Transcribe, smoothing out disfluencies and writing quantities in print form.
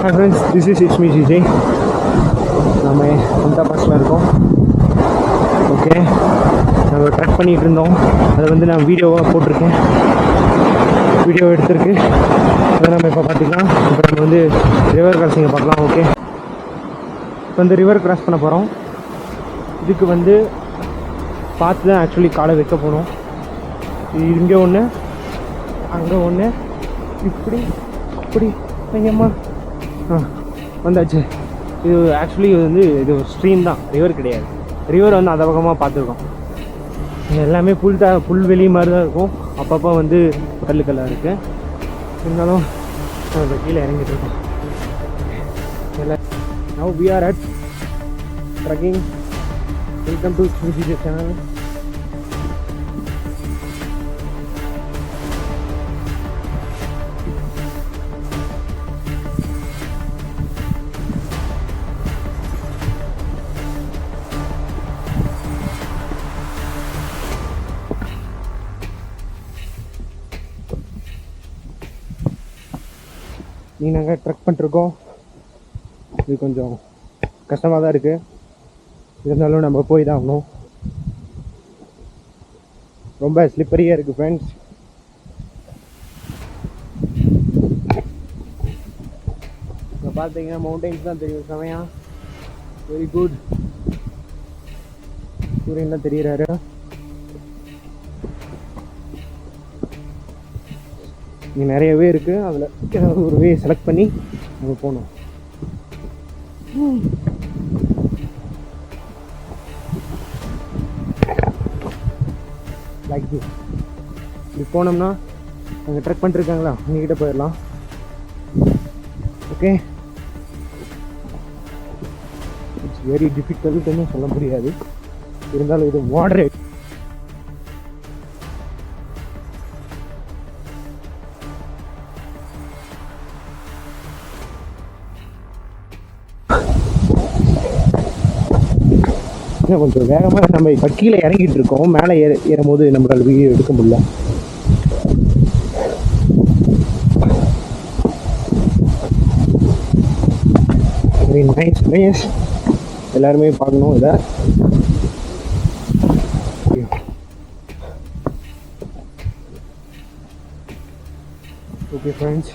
Hi friends, this is Ishmi GJ. நம்ம அந்த பஸ்ஸில் இருக்கோம். ஓகே, நம்ம ட்ராக் பண்ணிகிட்டு இருந்தோம். அதை வந்து நான் வீடியோவாக போட்டிருக்கேன். வீடியோ எடுத்திருக்கு. அதை நம்ம இப்போ பார்த்துக்கலாம். இப்போ நம்ம வந்து ரிவர் கிராசிங்கை பார்க்கலாம். ஓகே, இப்போ வந்து ரிவர் கிராஸ் பண்ண போகிறோம். இதுக்கு வந்து பார்த்து தான் ஆக்சுவலி காலை வைக்க போகணும். இங்கே ஒன்று, அங்கே ஒன்று, இப்படி அப்படி ஐயம்மா வந்தாச்சு. இது ஆக்சுவலி வந்து இது ஒரு ஸ்ட்ரீம் தான், ரிவர் கிடையாது. ரிவர் வந்து அந்த பக்கமாக பார்த்துருக்கோம். எல்லாமே புல்வெளி மாதிரி தான் இருக்கும். அப்பப்போ வந்து கல்லுக்கல்லாக இருக்குது. இருந்தாலும் நம்ம கீழே இறங்கிட்டு இருக்கோம். Now we are at trekking. Welcome to Ishmi channel. நாங்கள் ட்ரெக் பண்ணிருக்கோம். இது கொஞ்சம் கஷ்டமாக தான் இருக்குது. இருந்தாலும் நம்ம போய் தான் ஆகணும். ரொம்ப ஸ்லிப்பரியாக இருக்குது ஃப்ரெண்ட்ஸ். இப்போ பார்த்தீங்கன்னா மவுண்டெயின்ஸ் தான் தெரியும். செமையா வெரி குட். சூரியன் தான் தெரிகிறாரு. இங்கே நிறையவே இருக்குது. அதில் ஏதாவது ஒரு வே செலக்ட் பண்ணி நம்ம போகணும். Like this. இப்படி போனோம்னா அங்கே ட்ரெக் பண்ணிருக்காங்களா, உங்ககிட்ட போயிடலாம். ஓகே, இட்ஸ் வெரி டிஃபிகல்ட்னு சொல்ல முடியாது. இருந்தாலும் இது மாடரேட். கொஞ்சம் வேகமாக நம்ம இப்போ கீழே இறங்கிட்டு இருக்கோம். மேலே ஏறும்போது நம்மளால் வீடியோ எடுக்க முடியல. Very nice place. எல்லாருமே பார்க்கணும் இதை. Okay friends,